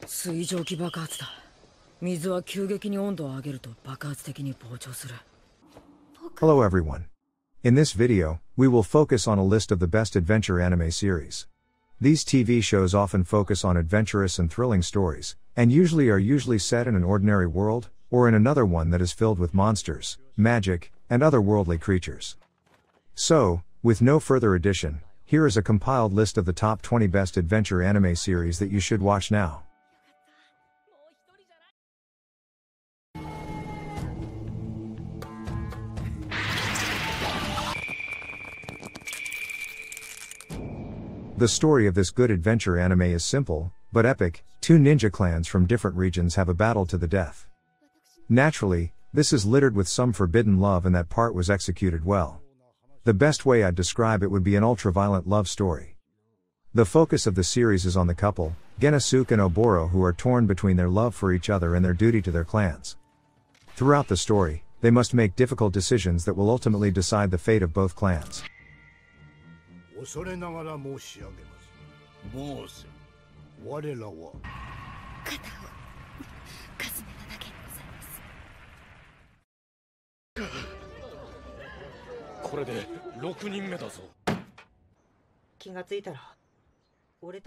水蒸気爆発だ。水は急激に温度を上げると爆発的に膨張する。Hello everyone. In this video, we will focus on a list of the best adventure anime series. These TV shows often focus on adventurous and thrilling stories, and usually set in an ordinary world, or in another one that is filled with monsters, magic, and otherworldly creatures. So, with no further addition, here is a compiled list of the top 20 best adventure anime series that you should watch now. The story of this good adventure anime is simple, but epic. Two ninja clans from different regions have a battle to the death. Naturally, this is littered with some forbidden love, and that part was executed well. The best way I'd describe it would be an ultra-violent love story. The focus of the series is on the couple, Genosuke and Oboro, who are torn between their love for each other and their duty to their clans. Throughout the story, they must make difficult decisions that will ultimately decide the fate of both clans.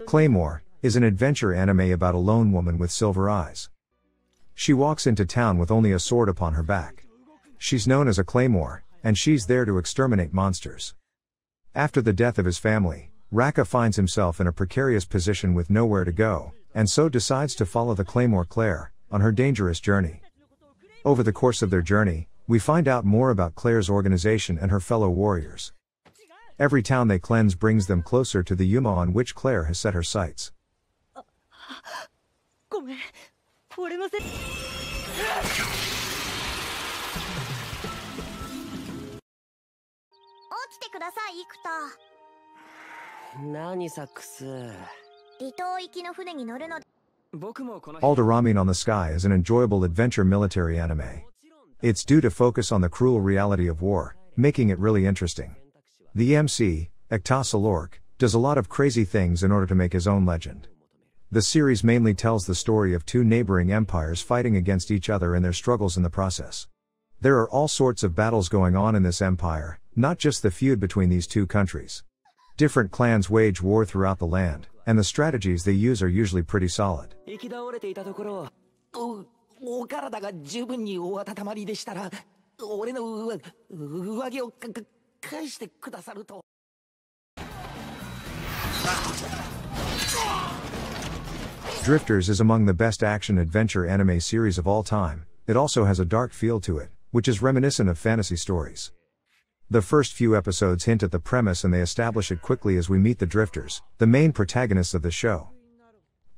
Claymore is an adventure anime about a lone woman with silver eyes. She walks into town with only a sword upon her back. She's known as a Claymore, and she's there to exterminate monsters. After the death of his family, Raka finds himself in a precarious position with nowhere to go, and so decides to follow the Claymore Claire on her dangerous journey. Over the course of their journey, we find out more about Claire's organization and her fellow warriors. Every town they cleanse brings them closer to the Yuma on which Claire has set her sights. Alderamin on the Sky is an enjoyable adventure military anime. It's due to focus on the cruel reality of war, making it really interesting. The MC, Ektasalork, does a lot of crazy things in order to make his own legend. The series mainly tells the story of two neighboring empires fighting against each other and their struggles in the process. There are all sorts of battles going on in this empire, not just the feud between these two countries. Different clans wage war throughout the land, and the strategies they use are usually pretty solid. Drifters is among the best action-adventure anime series of all time. It also has a dark feel to it, which is reminiscent of fantasy stories. The first few episodes hint at the premise and they establish it quickly as we meet the Drifters, the main protagonists of the show.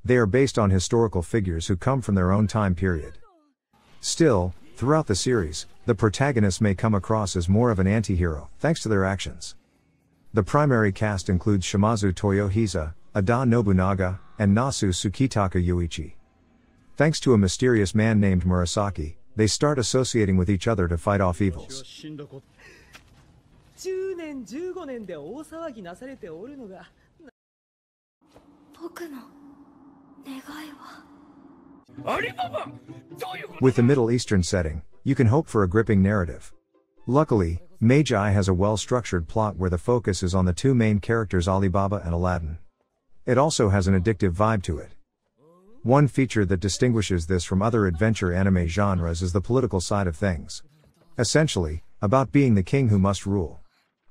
They are based on historical figures who come from their own time period. Still, throughout the series, the protagonists may come across as more of an anti-hero, thanks to their actions. The primary cast includes Shimazu Toyohisa, Ada Nobunaga, and Nasu Tsukitaka Yuichi. Thanks to a mysterious man named Murasaki, they start associating with each other to fight off evils. With the Middle Eastern setting, you can hope for a gripping narrative. Luckily, Magi has a well-structured plot where the focus is on the two main characters Alibaba and Aladdin. It also has an addictive vibe to it. One feature that distinguishes this from other adventure anime genres is the political side of things. Essentially, about being the king who must rule.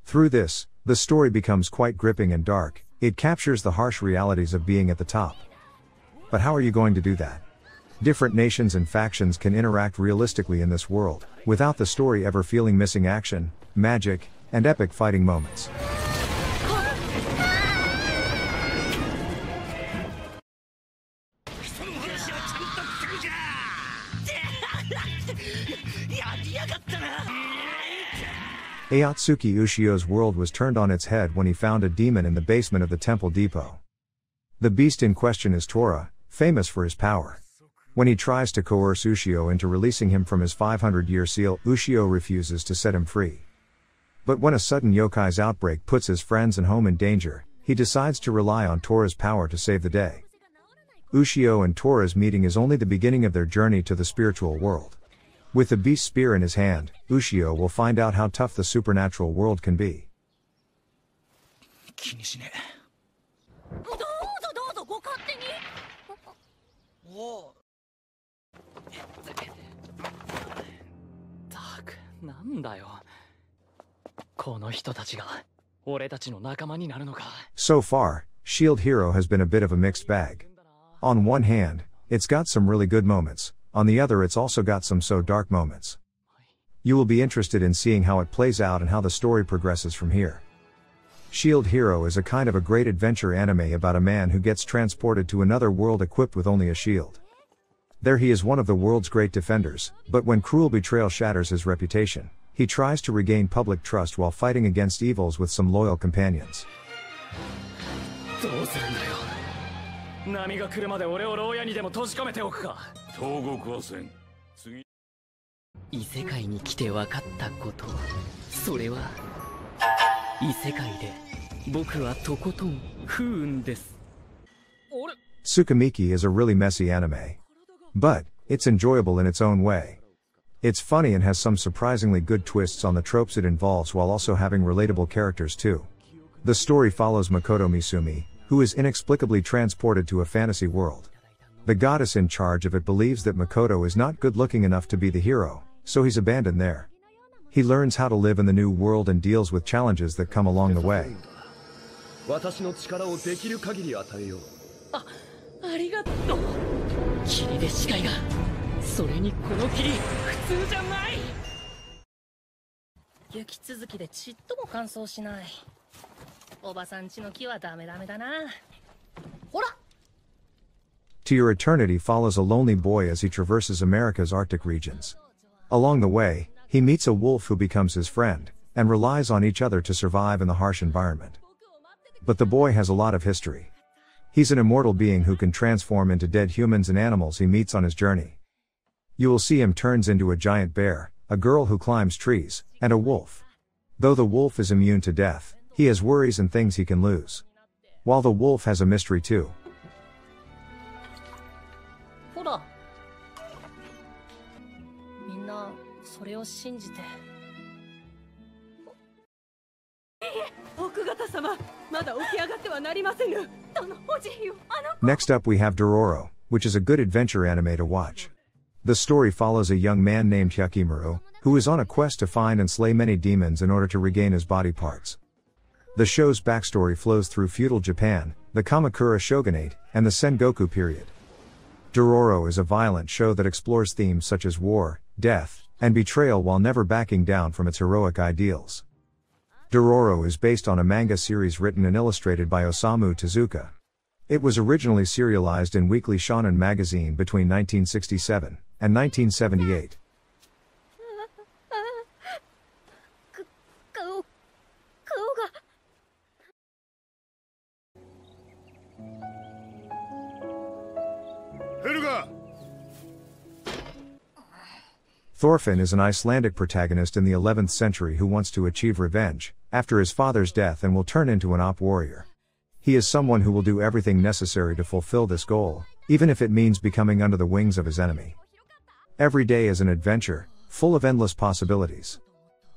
Through this, the story becomes quite gripping and dark. It captures the harsh realities of being at the top. But how are you going to do that? Different nations and factions can interact realistically in this world, without the story ever feeling missing action, magic, and epic fighting moments. Ayatsuki Ushio's world was turned on its head when he found a demon in the basement of the temple depot. The beast in question is Tora, famous for his power. When he tries to coerce Ushio into releasing him from his 500-year seal, Ushio refuses to set him free. But when a sudden yokai's outbreak puts his friends and home in danger, he decides to rely on Tora's power to save the day. Ushio and Tora's meeting is only the beginning of their journey to the spiritual world. With the beast spear in his hand, Ushio will find out how tough the supernatural world can be. So far, Shield Hero has been a bit of a mixed bag. On one hand, it's got some really good moments, on the other it's also got some so dark moments. You will be interested in seeing how it plays out and how the story progresses from here. Shield Hero is a kind of a great adventure anime about a man who gets transported to another world equipped with only a shield. There he is one of the world's great defenders, but when cruel betrayal shatters his reputation, he tries to regain public trust while fighting against evils with some loyal companions. Isekai に来て分かったこと、それは異世界で僕はとことん不運です。 Tsukimiki is a really messy anime. But, it's enjoyable in its own way. It's funny and has some surprisingly good twists on the tropes it involves while also having relatable characters too. The story follows Makoto Misumi, who is inexplicably transported to a fantasy world. The goddess in charge of it believes that Makoto is not good looking enough to be the hero, so he's abandoned there. He learns how to live in the new world and deals with challenges that come along the way. To Your Eternity follows a lonely boy as he traverses America's Arctic regions. Along the way, he meets a wolf who becomes his friend, and relies on each other to survive in the harsh environment. But the boy has a lot of history. He's an immortal being who can transform into dead humans and animals he meets on his journey. You will see him turns into a giant bear, a girl who climbs trees, and a wolf. Though the wolf is immune to death, he has worries and things he can lose. While the wolf has a mystery too. Next up we have Dororo, which is a good adventure anime to watch. The story follows a young man named Hyakimura, who is on a quest to find and slay many demons in order to regain his body parts. The show's backstory flows through feudal Japan, the Kamakura shogunate, and the Sengoku period. Dororo is a violent show that explores themes such as war, death, and betrayal while never backing down from its heroic ideals. Dororo is based on a manga series written and illustrated by Osamu Tezuka. It was originally serialized in Weekly Shonen magazine between 1967 and 1978. Thorfinn is an Icelandic protagonist in the 11th century who wants to achieve revenge after his father's death and will turn into an op warrior. He is someone who will do everything necessary to fulfill this goal, even if it means becoming under the wings of his enemy. Every day is an adventure, full of endless possibilities.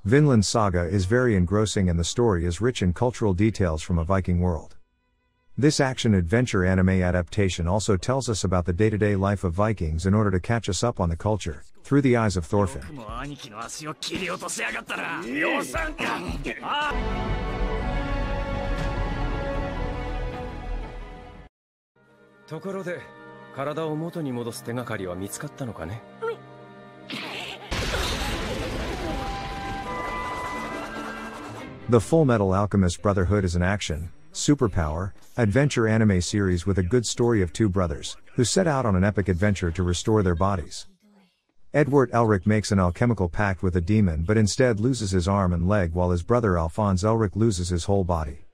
Vinland Saga is very engrossing and the story is rich in cultural details from a Viking world. This action-adventure anime adaptation also tells us about the day-to-day life of Vikings in order to catch us up on the culture, through the eyes of Thorfinn. The Fullmetal Alchemist Brotherhood is an action, superpower, adventure anime series with a good story of two brothers, who set out on an epic adventure to restore their bodies. Edward Elric makes an alchemical pact with a demon but instead loses his arm and leg while his brother Alphonse Elric loses his whole body.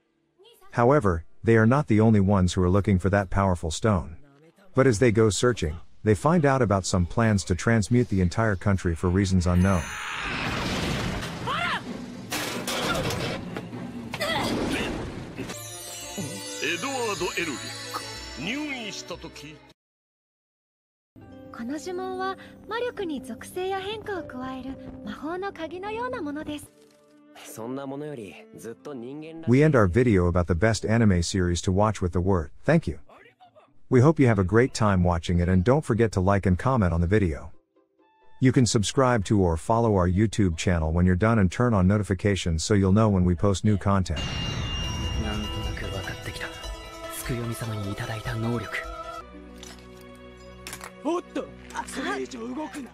However, they are not the only ones who are looking for that powerful stone. But as they go searching, they find out about some plans to transmute the entire country for reasons unknown. と聞いて。この呪文は魔力に属性や変化を加える魔法の鍵のようなものです。そんなものよりずっと人間らしい。 We end our video about the best anime series to watch with the word, thank you. We hope you have a great time watching it and don't forget to like and comment on the video. You can subscribe to or follow our YouTube channel when you're done and turn on notifications so you'll know when we post new content. なんとなく分かってきた。つくよみ様にいただいた能力。おっと、それ以上動くな。